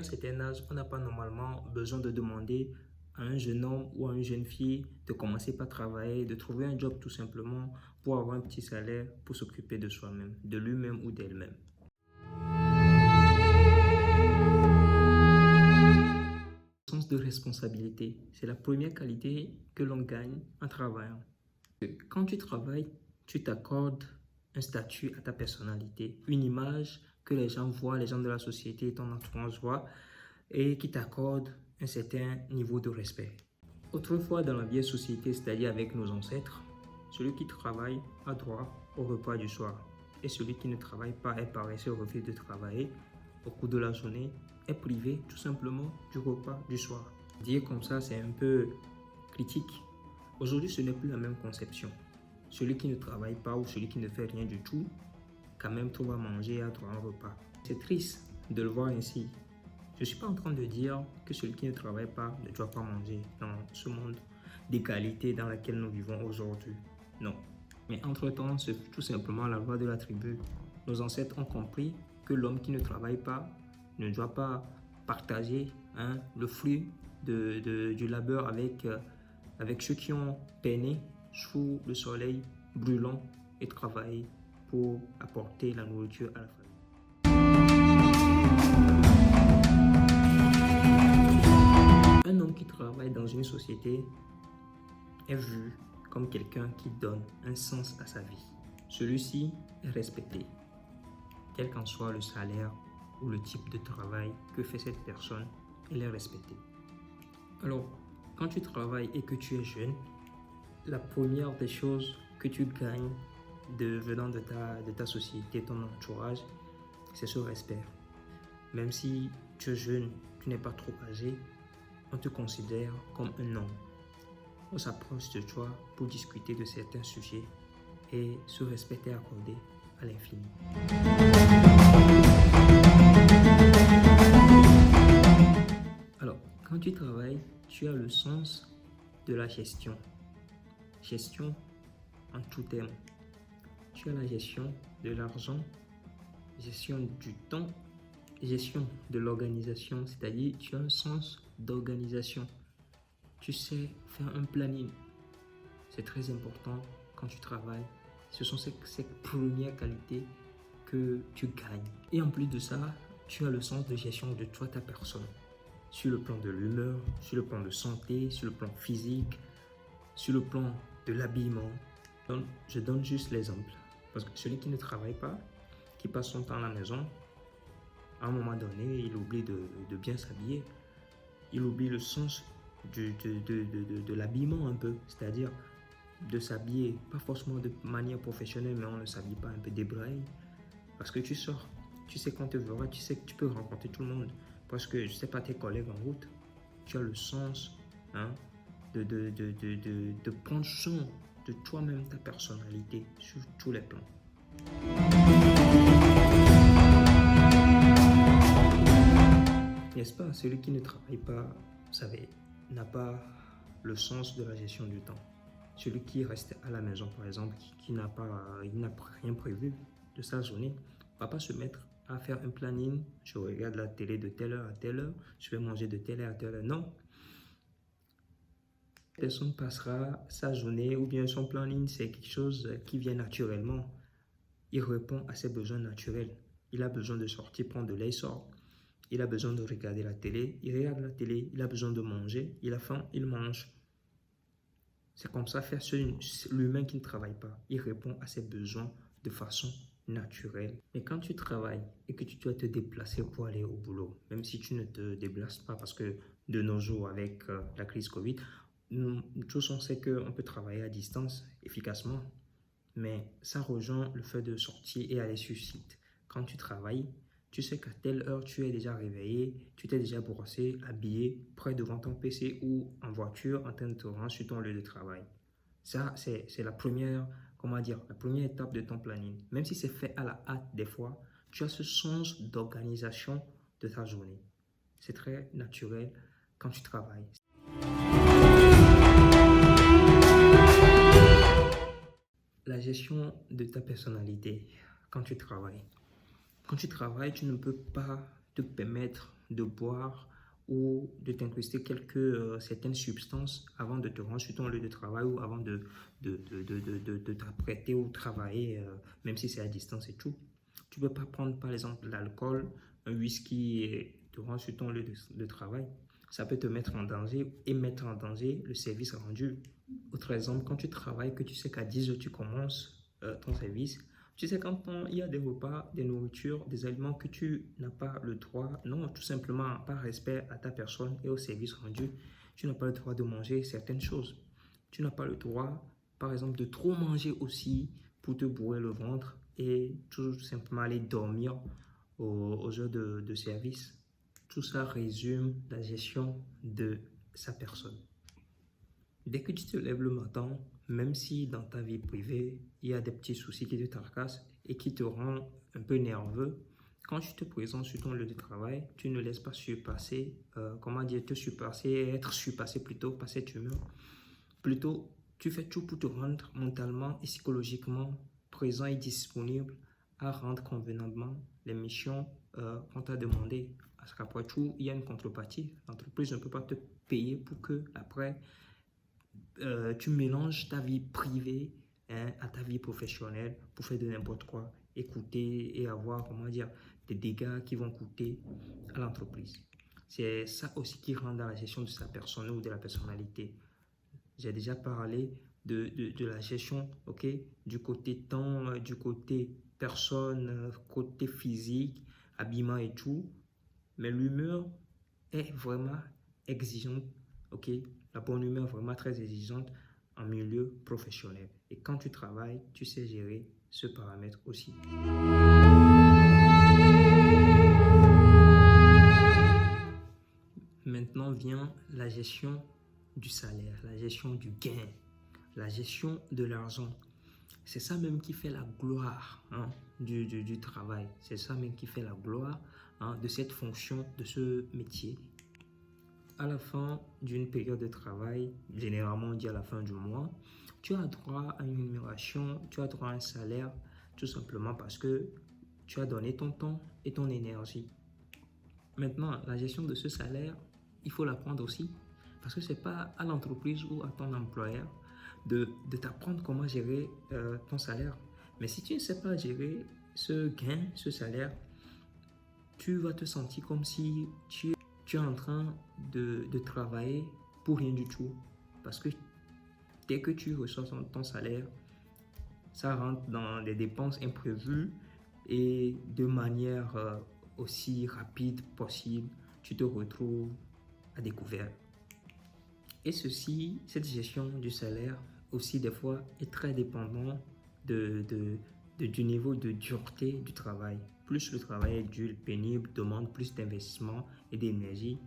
certain âge, on n'a pas normalement besoin de demander à un jeune homme ou à une jeune fille de commencer par travailler, de trouver un job tout simplement pour avoir un petit salaire, pour s'occuper de soi-même, de lui-même ou d'elle-même. Le sens de responsabilité, c'est la première qualité que l'on gagne en travaillant. Quand tu travailles, tu t'accordes un statut à ta personnalité, une image que les gens voient, les gens de la société et ton entourage voient, et qui t'accorde un certain niveau de respect. Autrefois, dans la vieille société, c'est-à-dire avec nos ancêtres, celui qui travaille a droit au repas du soir. Et celui qui ne travaille pas est paresseux, refuse de travailler au cours de la journée, est privé tout simplement du repas du soir. Dire comme ça, c'est un peu critique. Aujourd'hui, ce n'est plus la même conception. Celui qui ne travaille pas ou celui qui ne fait rien du tout, quand même trouve à manger et a droit à un repas. C'est triste de le voir ainsi. Je ne suis pas en train de dire que celui qui ne travaille pas ne doit pas manger dans ce monde d'égalité dans lequel nous vivons aujourd'hui. Non. Mais entre-temps, c'est tout simplement la loi de la tribu. Nos ancêtres ont compris que l'homme qui ne travaille pas ne doit pas partager le fruit du labeur avec ceux qui ont peiné sous le soleil brûlant et travaillé pour apporter la nourriture à la famille. Un homme qui travaille dans une société est vu comme quelqu'un qui donne un sens à sa vie. Celui-ci est respecté, quel qu'en soit le salaire ou le type de travail que fait cette personne, elle est respectée. Alors, quand tu travailles et que tu es jeune, la première des choses que tu gagnes venant de ta société, ton entourage, c'est ce respect. Même si tu es jeune, tu n'es pas trop âgé, on te considère comme un homme. On s'approche de toi pour discuter de certains sujets et ce respect est accordé à l'infini. Alors, quand tu travailles, tu as le sens de la gestion. Gestion en tout terme. Tu as la gestion de l'argent, gestion du temps, gestion de l'organisation, c'est-à-dire tu as un sens d'organisation. Tu sais faire un planning. C'est très important quand tu travailles. Ce sont ces premières qualités que tu gagnes. Et en plus de ça, tu as le sens de gestion de toi, ta personne. Sur le plan de l'humeur, sur le plan de santé, sur le plan physique, sur le plan de l'habillement. Donc, je donne juste l'exemple. Parce que celui qui ne travaille pas, qui passe son temps à la maison, à un moment donné, il oublie de bien s'habiller. Il oublie le sens de l'habillement un peu. C'est-à-dire de s'habiller, pas forcément de manière professionnelle, mais on ne s'habille pas un peu débraillé. Parce que tu sors, tu sais quand tu verras, tu sais que tu peux rencontrer tout le monde. Parce que, je ne sais pas, tes collègues en route, tu as le sens de prendre soin de toi-même, ta personnalité, sur tous les plans. N'est-ce pas, celui qui ne travaille pas, vous savez, n'a pas le sens de la gestion du temps. Celui qui reste à la maison, par exemple, qui n'a rien prévu de sa journée, ne va pas se mettre à faire un planning. Je regarde la télé de telle heure à telle heure, je vais manger de telle heure à telle heure. Non. La personne passera sa journée ou bien son planning, c'est quelque chose qui vient naturellement. Il répond à ses besoins naturels. Il a besoin de sortir, prendre de l'air, il sort. Il a besoin de regarder la télé, il regarde la télé. Il a besoin de manger, il a faim, il mange. C'est comme ça faire l'humain qui ne travaille pas. Il répond à ses besoins de façon naturelle. Mais quand tu travailles et que tu dois te déplacer pour aller au boulot, même si tu ne te déplaces pas parce que de nos jours avec la crise Covid, nous tous on sait qu'on peut travailler à distance efficacement. Mais ça rejoint le fait de sortir et aller sur site. Quand tu travailles, tu sais qu'à telle heure, tu es déjà réveillé, tu t'es déjà brossé, habillé, prêt devant ton PC ou en voiture en train de te rendre sur ton lieu de travail. Ça, c'est la première, la première étape de ton planning. Même si c'est fait à la hâte des fois, tu as ce sens d'organisation de ta journée. C'est très naturel quand tu travailles. La gestion de ta personnalité quand tu travailles. Quand tu travailles, tu ne peux pas te permettre de boire ou de t'incruster certaines substances avant de te rendre sur ton lieu de travail ou avant de t'apprêter ou travailler, même si c'est à distance et tout. Tu ne peux pas prendre par exemple l'alcool, un whisky et te rendre sur ton lieu de travail. Ça peut te mettre en danger et mettre en danger le service rendu. Autre exemple, quand tu travailles, que tu sais qu'à 10 heures tu commences ton service, tu sais quand il y a des repas, des nourritures, des aliments que tu n'as pas le droit, non, tout simplement par respect à ta personne et au service rendu, tu n'as pas le droit de manger certaines choses. Tu n'as pas le droit, par exemple, de trop manger aussi pour te bourrer le ventre et tout simplement aller dormir aux heures de service. Tout ça résume la gestion de sa personne. Dès que tu te lèves le matin, même si dans ta vie privée, il y a des petits soucis qui te tracassent et qui te rendent un peu nerveux, quand tu te présentes sur ton lieu de travail, tu ne laisses pas surpasser, être surpassé plutôt par cette humeur. Plutôt, tu fais tout pour te rendre mentalement et psychologiquement présent et disponible à rendre convenablement les missions qu'on t'a demandé. Parce qu'après tout, il y a une contrepartie. L'entreprise ne peut pas te payer pour que après tu mélanges ta vie privée à ta vie professionnelle pour faire de n'importe quoi, écouter et avoir, des dégâts qui vont coûter à l'entreprise. C'est ça aussi qui rend dans la gestion de sa personne ou de la personnalité. J'ai déjà parlé de la gestion, ok, du côté temps, du côté personne, côté physique, habillement et tout. Mais l'humeur est vraiment exigeante, ok. La bonne humeur est vraiment très exigeante en milieu professionnel. Et quand tu travailles, tu sais gérer ce paramètre aussi. Maintenant vient la gestion du salaire, la gestion du gain, la gestion de l'argent. C'est ça même qui fait la gloire du travail. C'est ça même qui fait la gloire de cette fonction, de ce métier. À la fin d'une période de travail, généralement on dit à la fin du mois, tu as droit à une rémunération, tu as droit à un salaire, tout simplement parce que tu as donné ton temps et ton énergie. Maintenant, la gestion de ce salaire, il faut l'apprendre aussi, parce que ce n'est pas à l'entreprise ou à ton employeur de t'apprendre comment gérer ton salaire. Mais si tu ne sais pas gérer ce gain, ce salaire, tu vas te sentir comme si tu es en train de travailler pour rien du tout. Parce que dès que tu reçois ton salaire, ça rentre dans des dépenses imprévues et de manière aussi rapide possible, tu te retrouves à découvert. Et cette gestion du salaire aussi des fois est très dépendant du niveau de dureté du travail. Plus le travail est dur, pénible, demande plus d'investissement et d'énergie,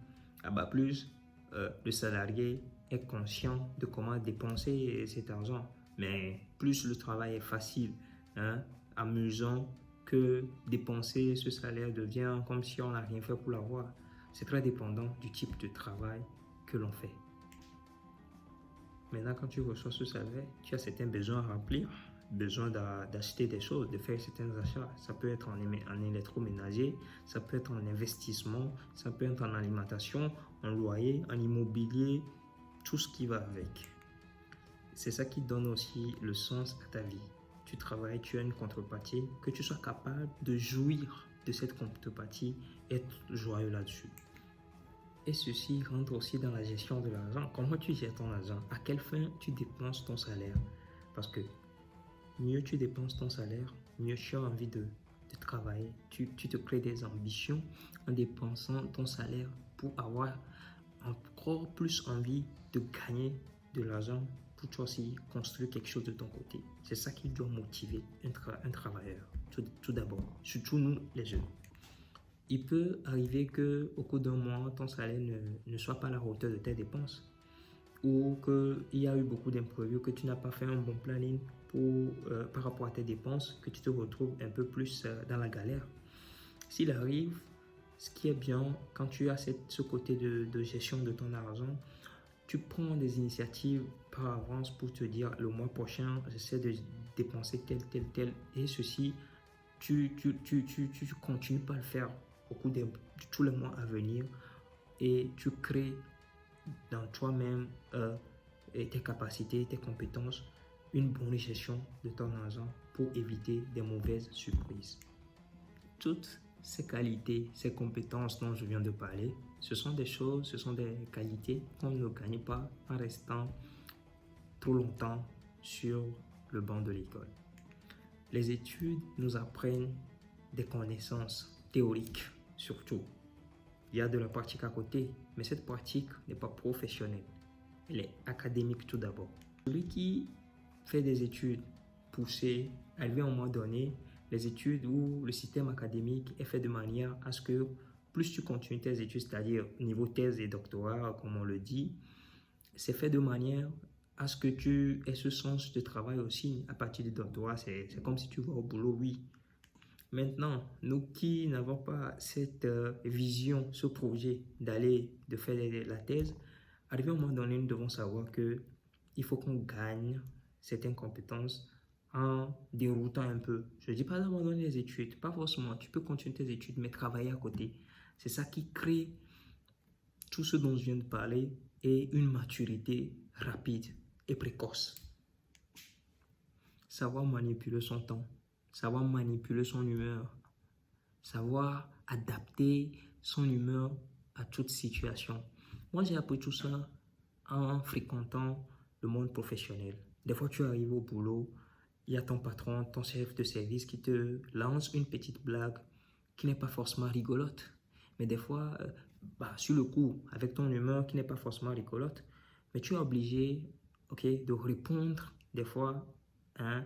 plus le salarié est conscient de comment dépenser cet argent. Mais plus le travail est facile, amusant, que dépenser ce salaire devient comme si on n'a rien fait pour l'avoir. C'est très dépendant du type de travail que l'on fait. Maintenant, quand tu reçois ce salaire, tu as certains besoins à remplir, besoin d'acheter des choses, de faire certains achats. Ça peut être en électroménager, ça peut être en investissement, ça peut être en alimentation, en loyer, en immobilier, tout ce qui va avec. C'est ça qui donne aussi le sens à ta vie. Tu travailles, tu as une contrepartie, que tu sois capable de jouir de cette contrepartie, être joyeux là-dessus. Et ceci rentre aussi dans la gestion de l'argent. Comment tu gères ton argent? À quelle fin tu dépenses ton salaire? Parce que mieux tu dépenses ton salaire, mieux tu as envie de travailler. Tu te crées des ambitions en dépensant ton salaire pour avoir encore plus envie de gagner de l'argent pour toi aussi construire quelque chose de ton côté. C'est ça qui doit motiver un travailleur, tout d'abord, surtout nous les jeunes. Il peut arriver qu'au cours d'un mois, ton salaire ne soit pas à la hauteur de tes dépenses ou qu'il y a eu beaucoup d'imprévus, que tu n'as pas fait un bon planning par rapport à tes dépenses, que tu te retrouves un peu plus dans la galère. S'il arrive, ce qui est bien, quand tu as ce côté de gestion de ton argent, tu prends des initiatives par avance pour te dire le mois prochain, j'essaie de dépenser tel, et ceci, tu continues pas à le faire au cours de tous les mois à venir et tu crées dans toi-même et tes capacités, tes compétences, une bonne gestion de ton argent pour éviter des mauvaises surprises. Toutes ces qualités, ces compétences dont je viens de parler, ce sont des choses, ce sont des qualités qu'on ne gagne pas en restant trop longtemps sur le banc de l'école. Les études nous apprennent des connaissances théoriques surtout. Il y a de la pratique à côté, mais cette pratique n'est pas professionnelle. Elle est académique tout d'abord. Celui qui fait des études poussées, arrivé à un moment donné, les études ou le système académique est fait de manière à ce que plus tu continues tes études, c'est-à-dire niveau thèse et doctorat, comme on le dit, c'est fait de manière à ce que tu aies ce sens de travail aussi à partir du doctorat. C'est comme si tu vas au boulot, oui. Maintenant, nous qui n'avons pas cette vision, ce projet de faire la thèse, arrivé à un moment donné, nous devons savoir qu'il faut qu'on gagne certaines compétences en déroutant un peu. Je ne dis pas d'abandonner les études, pas forcément. Tu peux continuer tes études, mais travailler à côté. C'est ça qui crée tout ce dont je viens de parler et une maturité rapide et précoce. Savoir manipuler son temps, savoir manipuler son humeur, savoir adapter son humeur à toute situation. Moi, j'ai appris tout ça en fréquentant le monde professionnel. Des fois, tu arrives au boulot, il y a ton patron, ton chef de service qui te lance une petite blague qui n'est pas forcément rigolote. Mais des fois, sur le coup, avec ton humeur qui n'est pas forcément rigolote, mais tu es obligé de répondre des fois à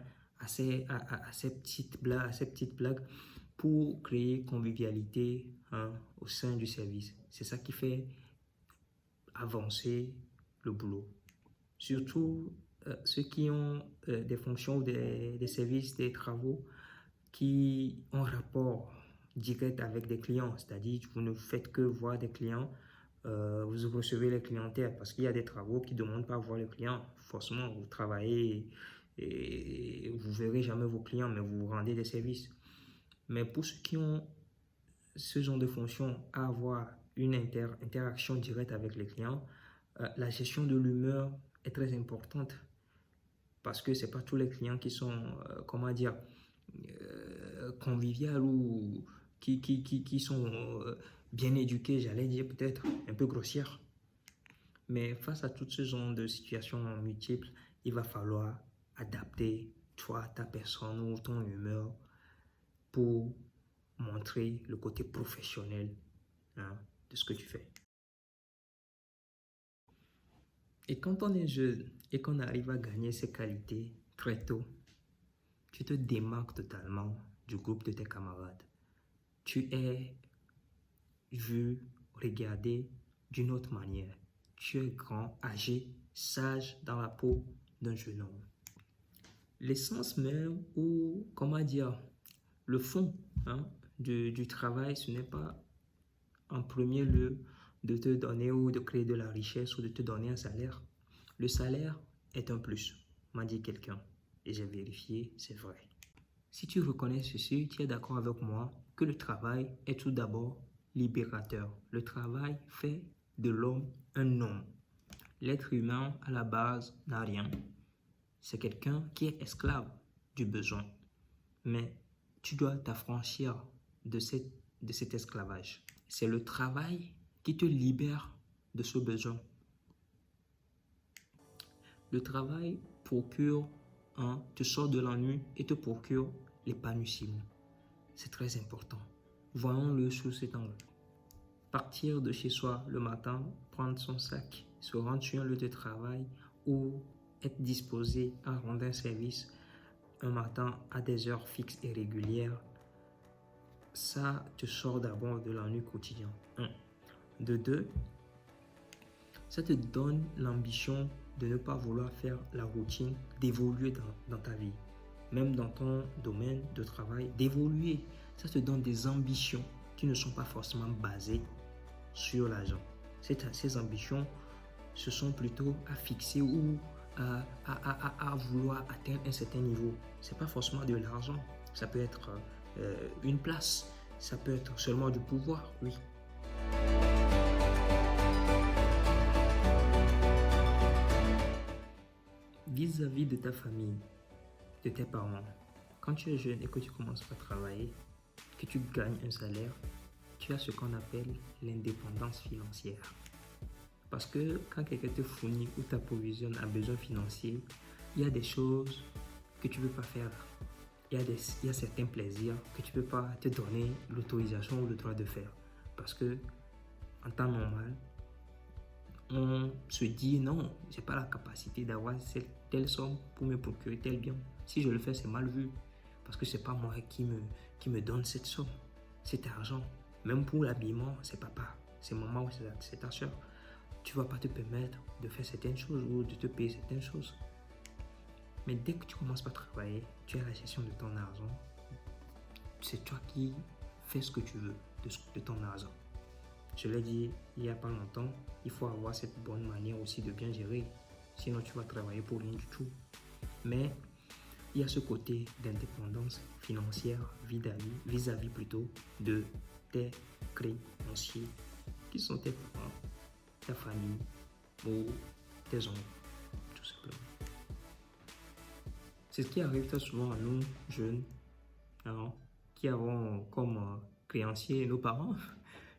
ces petites blagues pour créer convivialité au sein du service. C'est ça qui fait avancer le boulot. Surtout ceux qui ont des fonctions, des services, des travaux qui ont rapport direct avec des clients. C'est-à-dire que vous ne faites que voir des clients, vous recevez les clientèles parce qu'il y a des travaux qui ne demandent pas à voir les clients. Forcément, vous travaillez et vous ne verrez jamais vos clients, mais vous rendez des services. Mais pour ceux qui ont ce genre de fonction à avoir une interaction directe avec les clients, la gestion de l'humeur est très importante parce que ce n'est pas tous les clients qui sont, conviviaux ou qui sont bien éduqués, j'allais dire peut-être un peu grossières. Mais face à tout ce genre de situations multiples, il va falloir adapter toi, ta personne ou ton humeur pour montrer le côté professionnel de ce que tu fais. Et quand on est jeune et qu'on arrive à gagner ces qualités très tôt, tu te démarques totalement du groupe de tes camarades. Tu es vu, regardé d'une autre manière. Tu es grand, âgé, sage dans la peau d'un jeune homme. L'essence même ou, le fond du travail, ce n'est pas en premier lieu de te donner ou de créer de la richesse ou de te donner un salaire. Le salaire est un plus, m'a dit quelqu'un. Et j'ai vérifié, c'est vrai. Si tu reconnais ceci, tu es d'accord avec moi que le travail est tout d'abord libérateur. Le travail fait de l'homme un homme. L'être humain, à la base, n'a rien. C'est quelqu'un qui est esclave du besoin. Mais tu dois t'affranchir de cet esclavage. C'est le travail qui te libère de ce besoin. Le travail te sort de l'ennui et te procure l'épanouissement. C'est très important. Voyons-le sous cet angle. Partir de chez soi le matin, prendre son sac, se rendre sur un lieu de travail ou être disposé à rendre un service un matin à des heures fixes et régulières, ça te sort d'abord de l'ennui quotidien. 1. De 2, ça te donne l'ambition de ne pas vouloir faire la routine, d'évoluer dans ta vie. Même dans ton domaine de travail, d'évoluer. Ça te donne des ambitions qui ne sont pas forcément basées sur l'argent. Ces ambitions, ce sont plutôt à fixer ou à vouloir atteindre un certain niveau. Ce n'est pas forcément de l'argent. Ça peut être une place, Ça peut être seulement du pouvoir, oui. Vis-à-vis de ta famille, de tes parents, quand tu es jeune et que tu commences à travailler, que tu gagnes un salaire, tu as ce qu'on appelle l'indépendance financière. Parce que quand quelqu'un te fournit ou t'approvisionne à besoin financier, il y a des choses que tu ne peux pas faire. Il y a certains plaisirs que tu ne peux pas te donner l'autorisation ou le droit de faire. Parce que en temps normal, on se dit non, je n'ai pas la capacité d'avoir telle somme pour me procurer tel bien. Si je le fais, c'est mal vu. Parce que ce n'est pas moi qui me donne cette somme, cet argent. Même pour l'habillement, c'est papa, c'est maman ou c'est ta soeur. Tu ne vas pas te permettre de faire certaines choses ou de te payer certaines choses. Mais dès que tu commences par travailler, tu as la gestion de ton argent. C'est toi qui fais ce que tu veux de ton argent. Je l'ai dit il n'y a pas longtemps, il faut avoir cette bonne manière aussi de bien gérer. Sinon, tu vas travailler pour rien du tout. Mais il y a ce côté d'indépendance financière vis-à-vis plutôt de tes créanciers qui sont tes parents, ta famille ou tes oncles, tout simplement. C'est ce qui arrive très souvent à nous, jeunes, qui avons comme créanciers nos parents.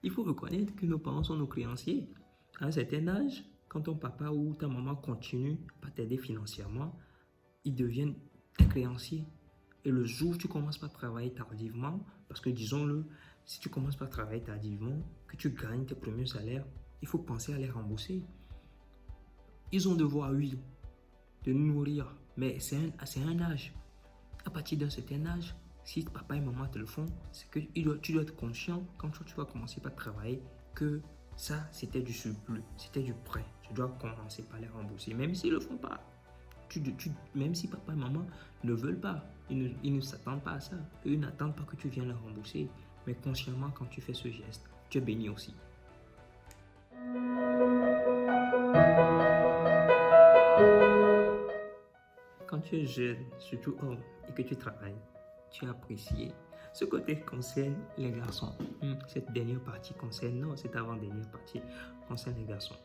Il faut reconnaître que nos parents sont nos créanciers. À un certain âge, quand ton papa ou ta maman continue à t'aider financièrement, ils deviennent tes créanciers. Et le jour où tu commences par travailler tardivement, parce que disons-le, si tu commences par travailler tardivement, que tu gagnes tes premiers salaires, il faut penser à les rembourser. Ils ont devoir, oui, de nous nourrir, mais c'est un âge. À partir d'un certain âge, si papa et maman te le font, c'est que tu dois être conscient quand tu vas commencer par travailler que ça, c'était du surplus, c'était du prêt. Tu dois commencer par les rembourser, même s'ils ne le font pas. Même si papa et maman ne veulent pas, ils ne s'attendent pas à ça. Eux, ils n'attendent pas que tu viennes les rembourser. Mais consciemment, quand tu fais ce geste, tu es béni aussi. Quand tu es jeune, surtout homme, et que tu travailles, tu apprécies. Ce côté concerne les garçons. Cette dernière partie concerne, non, cette avant-dernière partie concerne les garçons.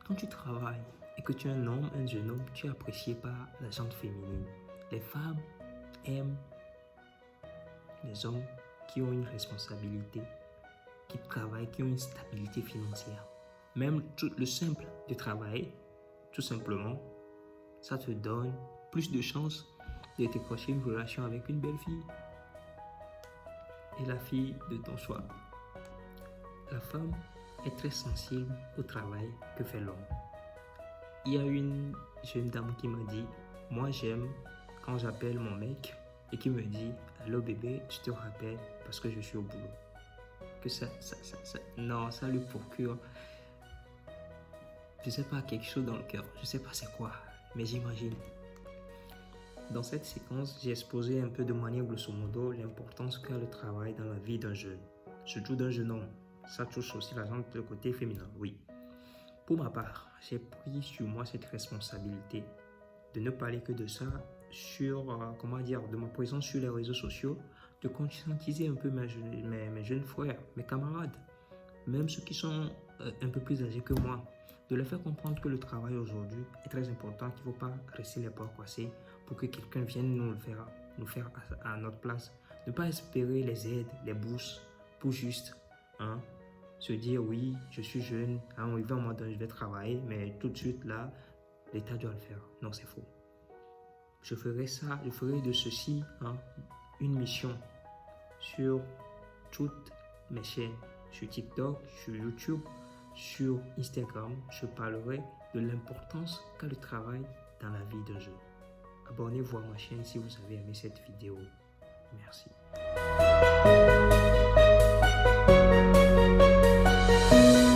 Quand tu travailles et que tu es un homme, un jeune homme, tu es apprécié par la gente féminine. Les femmes aiment les hommes qui ont une responsabilité, qui travaillent, qui ont une stabilité financière. Même le simple de travailler, tout simplement, ça te donne plus de chances de décrocher une relation avec une belle fille et la fille de ton choix. La femme est très sensible au travail que fait l'homme. Il y a une jeune dame qui m'a dit, moi j'aime quand j'appelle mon mec et qui me dit, allô bébé, je te rappelle parce que je suis au boulot. Que ça lui procure, je sais pas, quelque chose dans le cœur. Je sais pas c'est quoi, mais j'imagine. Dans cette séquence, j'ai exposé un peu de manière grosso modo l'importance qu'a le travail dans la vie d'un jeune, surtout d'un jeune homme. Ça touche aussi la gente de côté féminin, oui. Pour ma part, j'ai pris sur moi cette responsabilité de ne parler que de ça sur, de ma présence sur les réseaux sociaux, de conscientiser un peu mes jeunes frères, mes camarades, même ceux qui sont un peu plus âgés que moi, de leur faire comprendre que le travail aujourd'hui est très important, qu'il ne faut pas rester les bras croisés pour que quelqu'un vienne nous faire à notre place. Ne pas espérer les aides, les bourses pour juste se dire oui, je suis jeune, il va un moment donné, je vais travailler, mais tout de suite là, l'État doit le faire. Non, c'est faux. Je ferai de ceci une mission sur toutes mes chaînes, sur TikTok, sur YouTube, sur Instagram. Je parlerai de l'importance qu'a le travail dans la vie d'un jeune. Abonnez-vous à ma chaîne si vous avez aimé cette vidéo. Merci.